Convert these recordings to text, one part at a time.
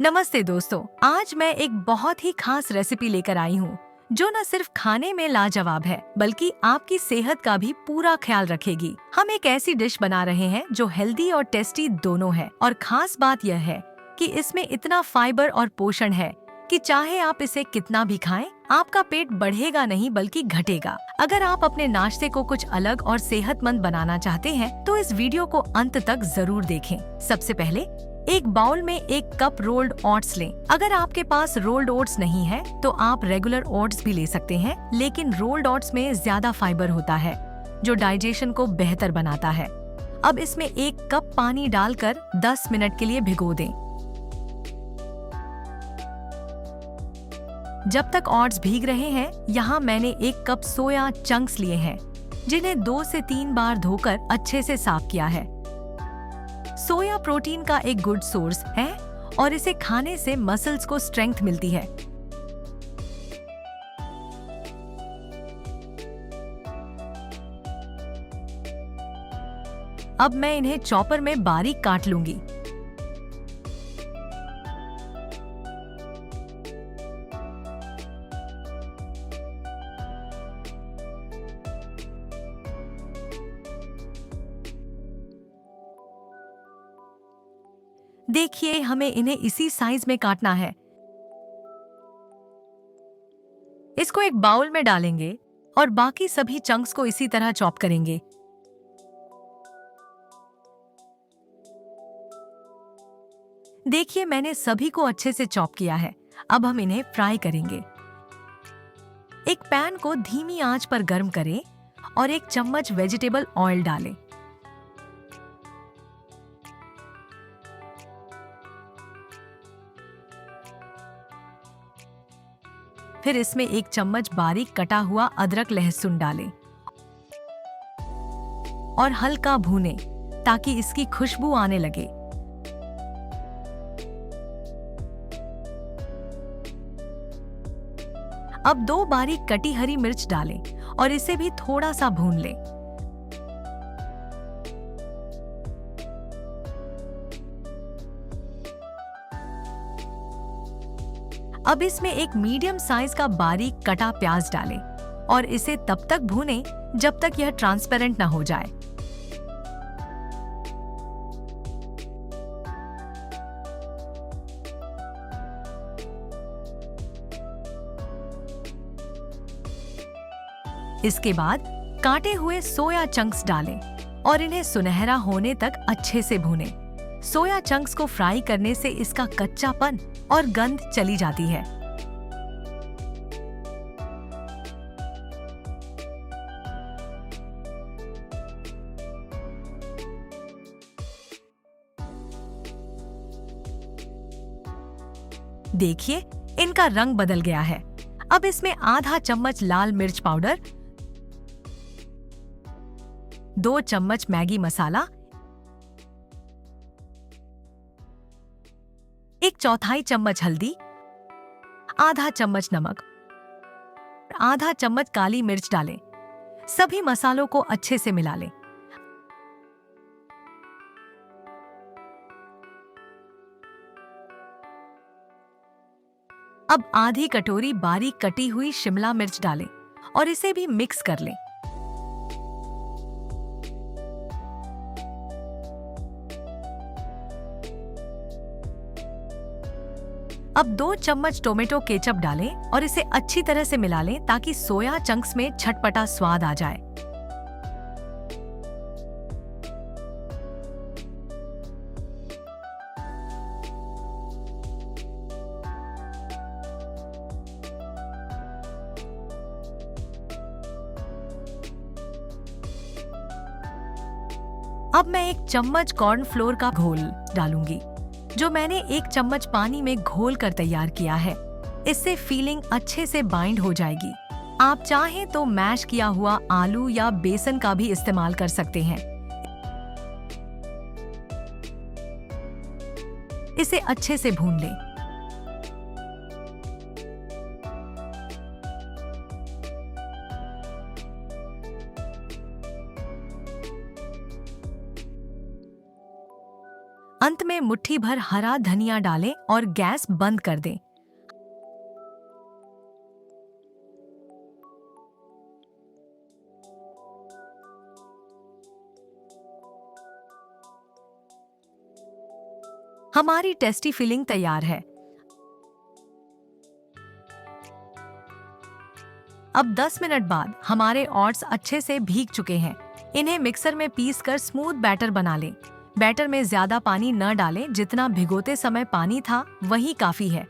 नमस्ते दोस्तों, आज मैं एक बहुत ही खास रेसिपी लेकर आई हूँ जो न सिर्फ खाने में लाजवाब है बल्कि आपकी सेहत का भी पूरा ख्याल रखेगी। हम एक ऐसी डिश बना रहे हैं जो हेल्दी और टेस्टी दोनों है और खास बात यह है कि इसमें इतना फाइबर और पोषण है कि चाहे आप इसे कितना भी खाएं, आपका पेट बढ़ेगा नहीं बल्कि घटेगा। अगर आप अपने नाश्ते को कुछ अलग और सेहतमंद बनाना चाहते हैं तो इस वीडियो को अंत तक जरूर देखें। सबसे पहले एक बाउल में 1 कप रोल्ड ओट्स लें। अगर आपके पास रोल्ड ओट्स नहीं है तो आप रेगुलर ओट्स भी ले सकते हैं, लेकिन रोल्ड ओट्स में ज्यादा फाइबर होता है जो डाइजेशन को बेहतर बनाता है। अब इसमें 1 कप पानी डालकर 10 मिनट के लिए भिगो दें। जब तक ओट्स भीग रहे हैं, यहाँ मैंने 1 कप सोया चंक्स लिए हैं जिन्हें 2 से 3 बार धोकर अच्छे से साफ किया है। सोया प्रोटीन का एक गुड सोर्स है और इसे खाने से मसल्स को स्ट्रेंथ मिलती है। अब मैं इन्हें चॉपर में बारीक काट लूंगी। देखिए, हमें इन्हें इसी साइज में काटना है। इसको एक बाउल में डालेंगे और बाकी सभी चंक्स को इसी तरह चॉप करेंगे। देखिए, मैंने सभी को अच्छे से चॉप किया है। अब हम इन्हें फ्राई करेंगे। एक पैन को धीमी आंच पर गर्म करें और 1 चम्मच वेजिटेबल ऑयल डालें। फिर इसमें 1 चम्मच बारीक कटा हुआ अदरक लहसुन डालें और हल्का भूनें ताकि इसकी खुशबू आने लगे। अब 2 बारीक कटी हरी मिर्च डालें और इसे भी थोड़ा सा भून लें। अब इसमें एक मीडियम साइज का बारीक कटा प्याज डालें और इसे तब तक भूनें जब तक यह ट्रांसपेरेंट न हो जाए। इसके बाद काटे हुए सोया चंक्स डालें और इन्हें सुनहरा होने तक अच्छे से भूनें। सोया चंक्स को फ्राई करने से इसका कच्चापन और गंध चली जाती है। देखिए, इनका रंग बदल गया है। अब इसमें आधा चम्मच लाल मिर्च पाउडर, 2 चम्मच मैगी मसाला, 1/4 चम्मच हल्दी, आधा चम्मच नमक, आधा चम्मच काली मिर्च डालें। सभी मसालों को अच्छे से मिला लें। अब आधी कटोरी बारीक कटी हुई शिमला मिर्च डालें और इसे भी मिक्स कर लें। अब 2 चम्मच टोमेटो केचप डालें और इसे अच्छी तरह से मिला लें ताकि सोया चंक्स में चटपटा स्वाद आ जाए। अब मैं 1 चम्मच कॉर्नफ्लोर का घोल डालूंगी जो मैंने 1 चम्मच पानी में घोल कर तैयार किया है। इससे फीलिंग अच्छे से बाइंड हो जाएगी। आप चाहें तो मैश किया हुआ आलू या बेसन का भी इस्तेमाल कर सकते हैं। इसे अच्छे से भून लें। अंत में इसमें मुट्ठी भर हरा धनिया डालें और गैस बंद कर दें। हमारी टेस्टी फिलिंग तैयार है। अब 10 मिनट बाद हमारे ओट्स अच्छे से भीग चुके हैं। इन्हें मिक्सर में पीस कर स्मूथ बैटर बना लें। बैटर में ज्यादा पानी न डालें, जितना भिगोते समय पानी था वही काफी है।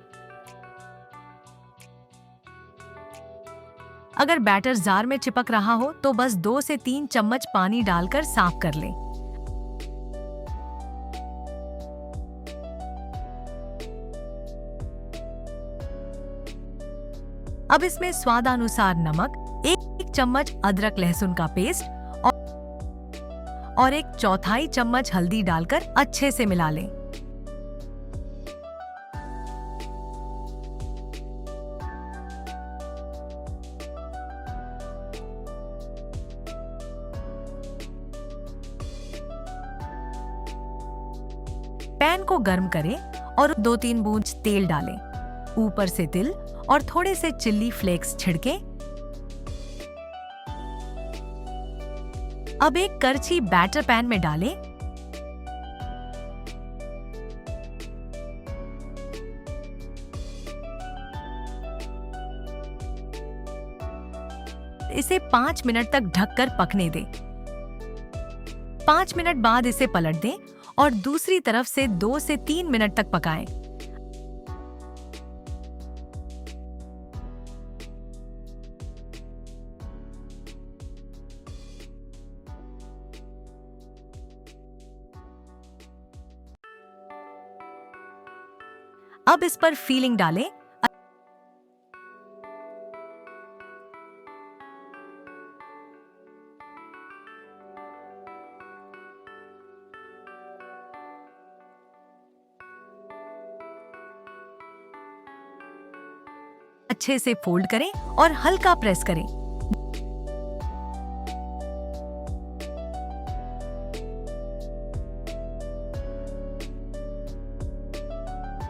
अगर बैटर जार में चिपक रहा हो तो बस 2 से 3 चम्मच पानी डालकर साफ कर लें। अब इसमें स्वादानुसार नमक, 1 चम्मच अदरक लहसुन का पेस्ट और 1/4 चम्मच हल्दी डालकर अच्छे से मिला लें। पैन को गर्म करें और 2-3 बूंद तेल डालें। ऊपर से तिल और थोड़े से चिल्ली फ्लेक्स छिड़कें। अब एक करछी बैटर पैन में डालें। इसे 5 मिनट तक ढककर पकने दें। 5 मिनट बाद इसे पलट दें और दूसरी तरफ से 2 से 3 मिनट तक पकाएं। अब इस पर फिलिंग डालें। अच्छे से फोल्ड करें और हल्का प्रेस करें।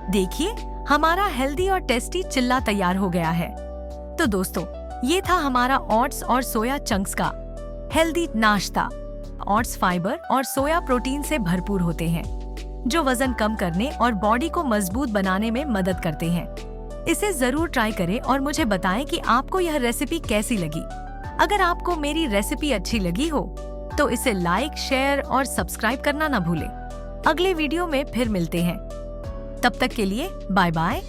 देखिए, हमारा हेल्दी और टेस्टी चिल्ला तैयार हो गया है। तो दोस्तों, ये था हमारा ओट्स और सोया चंक्स का हेल्दी नाश्ता। ओट्स फाइबर और सोया प्रोटीन से भरपूर होते हैं, जो वजन कम करने और बॉडी को मजबूत बनाने में मदद करते हैं। इसे जरूर ट्राई करें और मुझे बताएं कि आपको यह रेसिपी कैसी लगी। अगर आपको मेरी रेसिपी अच्छी लगी हो तो इसे लाइक, शेयर और सब्सक्राइब करना न भूलें। अगले वीडियो में फिर मिलते हैं। तब तक के लिए बाय बाय।